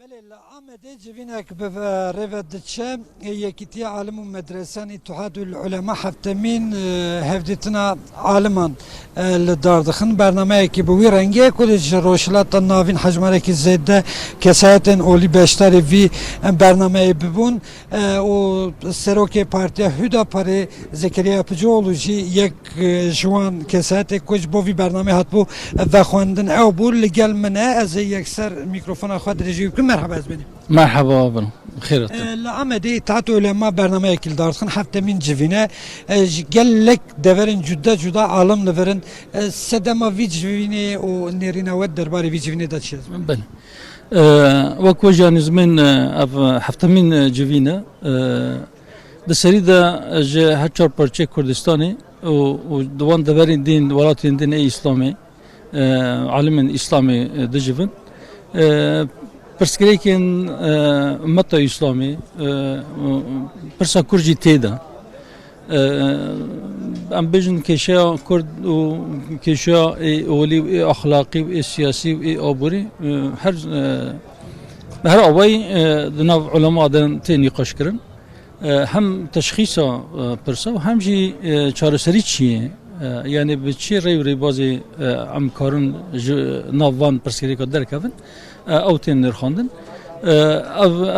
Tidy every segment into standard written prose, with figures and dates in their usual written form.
Ahmet'e civinek be revedçe yekitiye alimun medresen İttihadül Ulema haftemin hevdetina aliman li dardıxın bername ki bu rengi kolej roşlata navin hacmareki zedde kesayetin oli beştari vi bername bibun o Seroke Partiya Hüdapar'ı Zekeriya Yapıcıoğlu ji yek jwan kesayet kuj bu vi bername hat bu ve xwendin ew bu li gel mene ez yekser mikrofona xwe dirêjî bikim merhaba ez benim. مرحبا بنا بخير Ahmet'e İttihat Ulema bername ekil dardıxın haftemin civine gelek deverin cuda alım leverin sedema vi civine o nerine ve derbari vi civine da çiz. بنا وكو جانز من حفتمين جوينا ده سريدا جه هچار پرچه کردستانی و دوان دورین دین ولاتین دین ای اسلامی عالمین اسلامی دجوین پرسکریکن متا اسلامی پرسا کرجی تیدا ام بجن کشیا کرد و کشیا اولی اخلاقی و سیاسی و آبوری هر آوای دناو علما دن تی نقاش کرن هم تشخیصا پرسا و هم جی چارەسەری چیه یعنی به چی ری بازی ام کارن ناوان پرسکریکا درکفن او تین نرخاندن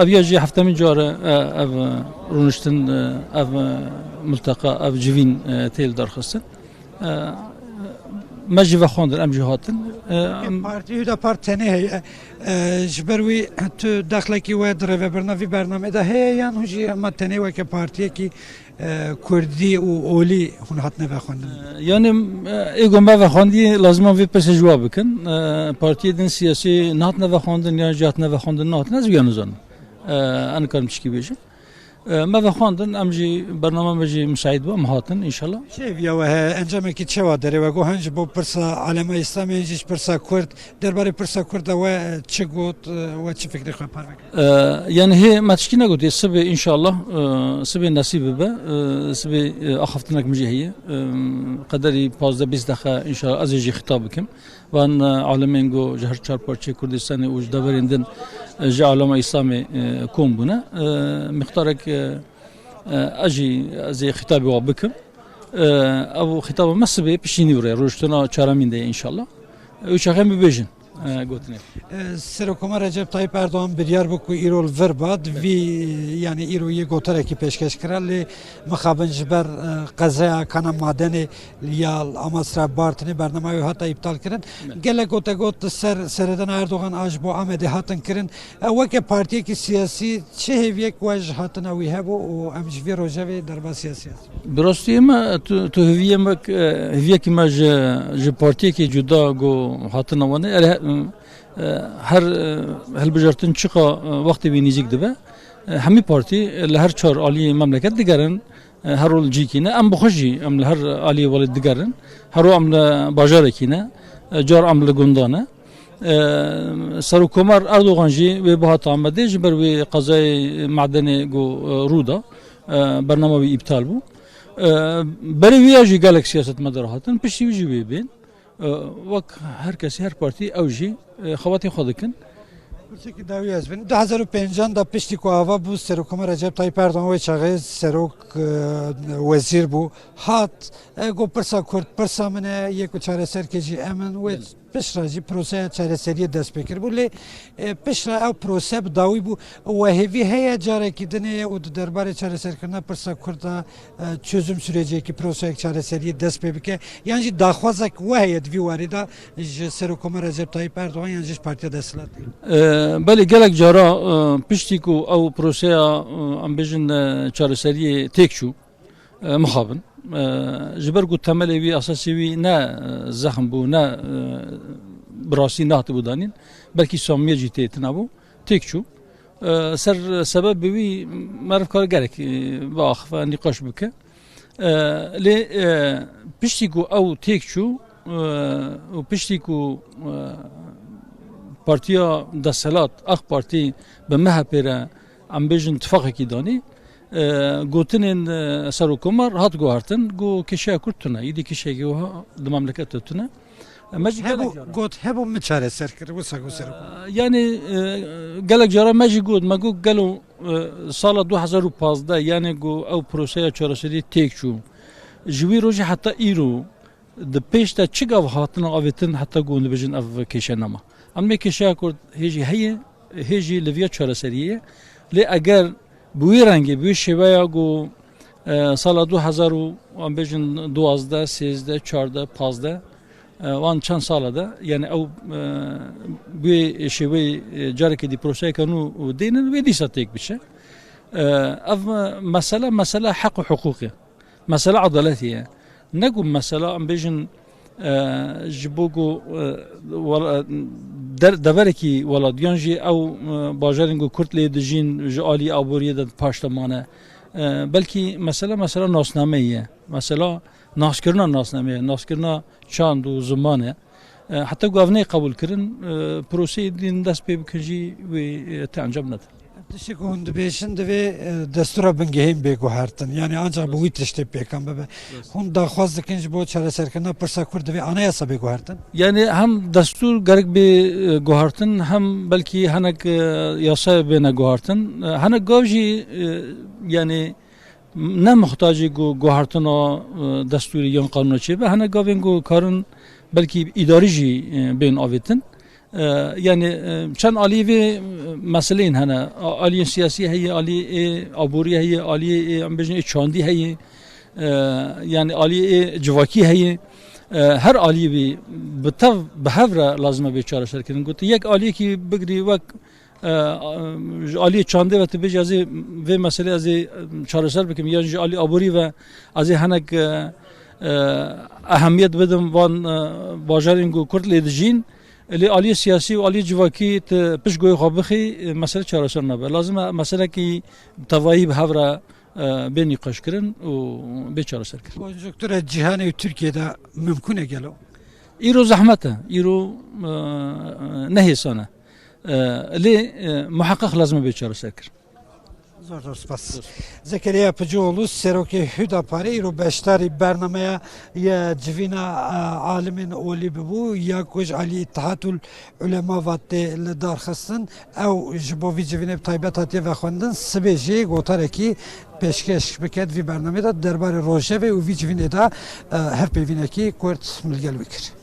او یا جی هفتمین جاره او رونشتن او ملتقى او جوین تیل درخستن مجی و خواندن ام جهاتن Parti Hüdapar tene heye jberwi tu daxleki ve dreve bernavi bername da heye yan huji ama tene ve ke partiye ki Kurdi u oli hun hatne ve xwendin. Yani egon ve xwendî lazım ve pes jawab bikin partiyên siyasî nahatne ve xwendin ya jihatne ve xwendin nahatne ez yan zan an karim çikî bêjim ما ve xwendin em jî bername me jî müsait bu em hatin inşallah. Şeviya ve encameki çeva dere ve gohanj bu pirsa alema İslamî jiş pirsa Kurd derbarê pirsa Kurd ve çi got ve çi fikri xwe parvek. Yani he matşkî negotiye sibê inşallah sibê nasîb be sibê axaftinek me jî heye qederî 15-20 deqa inşallah ez jî xitab bikim van alemên got ji her çar parçeyê Kurdistanê û ji deverên din ji alema İslamê kom bûne miqdarek ez jî xîtabê wan bikim ew xîtaba me sibê pişînî vire rojtuna çaramîn de ye inşallah û çaxem bibêjin gotinê. Serokoma Recep Tayyip Erdoğan biryar bu ku îrol vir bad vî yani îroyê goterekî pêşkeş kira lê mixabin ji ber qezeya kana madenê ya Amasra Bartinê bername hata iptal kirin gelek gote got sereden Erdoğan aj bo Amedê hatin kirin weke partiyekî siyasî çi hêviyek we ji hatina wî hebû û em ji vê rojevê derba siyasî Bi rastiyê me tu hêviyekî me ji partiyekî cuda got hatina wan her hilbijartin çıqa wextê wî nîzik dibe hemî partî li her çar aliyê memleket digerin her rol cîkîne em bixwe jî em li her aliyê welê digerin her ro em li bajarekî ne car em li gundan e Serokkomar Erdoğan jî wê bihat Amedê ji ber wê qezayê madenê got Rûda bername wî îptal bû berê wî ya jî gelek siyaset me derahatin piştî wî jî wê bên وەک هەر کەسی هەر پارتی ئەو ژی خەواتی خۆ دەکەن Peki davi ez bin 2005 da piştî ku ava bû Serokoma Recep Tayyip Erdoğan ve çaxê serok wezîr bû hat got pirsa Kurd pirsa min e yek û çareserkê jî emin wê pişra jî proseya çareseriyê dest pê kir bû lê pişra ew prose bi dawî bû we hêvî heye carekî dinê û di derbarê çareserkirina pirsa Kurda çözüm sürecekî proseyek çareseriyê dest pê bike yan jî daxwazek we heye di vî warî da ji Serokoma Recep Tayyip Erdoğan yan jî partiya desthilatê belê gelek cara piştî ku ew proseya em bêjin çareseriyê têk çû mixabin ji ber ku temelê wî esasî wî ne zexm bû ne bi rastî nehatibû danîn belkî samimiye jî tê tînabû têk çû ser sebebê wî merivkar gelek biaxive nîqaş bike lê piştî ku ew têk çû û piştî ku Partiya Desthilat AK Parti bi MHP re em bêjin tifaqekî danî gotinên Serokkomar hat guhartin got kişeya Kurd tune îdî kişekî wiha di memleketê tune مجی هبو گلک جارا گوت هبو مچاره سر کرد و سگو سر yani gelek jara mecî got me got gelo sala 2015 yani go ew proseya çareserî têk çû ji wî rojê heta îro di pêş te çi gav hatina avêtin heta got dibêjin ev kêşenama em mê kêşeya Kurd hêjî heye hêjî li vê çareseriyê lê eger bi wî rengê bi wî şêweya got sala 2012 12 13 14 وان چند ساله ده یعنی او به شوی جارکی دی پروسه کنو دینن و دی ستیک بشه اف مساله حق و حقوقه مساله عدالتیه نگو مساله ام بیجن جبوگو دورکی ولادیان جی او باجرینگو کرد لی دجین جالی آبوریه ده پاشتمانه بلکه مساله ناسنامهیه مساله ناسکرنا ناسنامه ناسکرنا چاند و زمانه حتی گاونی قبول کردن پروسه دین دست پی بکنجی و تنجام ند تشک هند بیشند و دستور بنگهیم بگو هرتن یعنی آنجا بوی تشتی پیکم به هند داخواست کنج بود چهار سرکنا پرسا کرد و آنایسا بگو هرتن yani hem دستور گرگ به گوهرتن هم بلکی هنگ یاسا بینه گوهرتن هنگ گاوجی yani نه محتاجی گوهرتنا دستوری یا قانون چه به هنگ گاوین گو کارن بلکی اداری جی بین آویتن yani چند عالی و مسئله این هنه عالی سیاسی هی عالی عبوری هی عالی ام بجن چاندی هی yani عالی جواکی هی her عالی بی بتو به هفر لازمه بیچاره سر کردن گفت یک عالی کی بگری وک عالی چانده و تبیج از و مسئله از چاره سر بکیم یا عالی عبوری و از هنگ اهمیت بدم وان باجرینگو کرد لیدجین لی عالی سیاسی و عالی جواکی پیش گوی خوابخی مسئله چاره سر نبه لازم مسئله کی توایی به هفر به نقاش کردن و به چاره سر کرد. کنجکتور جهانی و ترکیه دا ممکنه گلو. ایرو زحمته ایرو نهیسانه لی محقق لازم به چاره سر کرد. زور سپاس. زکریا پجوولو سروکی هدا پاری رو بیشتری برنامه یا جوینا عالمین اولی ببو یا کج علی اتحاد العلماء وات لدار خستن او جبوی جوینه تایبت هاتی و خواندن سبیجی گوتاره کی پیشکش بکرد وی برنامه دا درباره روژه و وی جوینه دا هر پیوینه کی کرد ملگل بکر.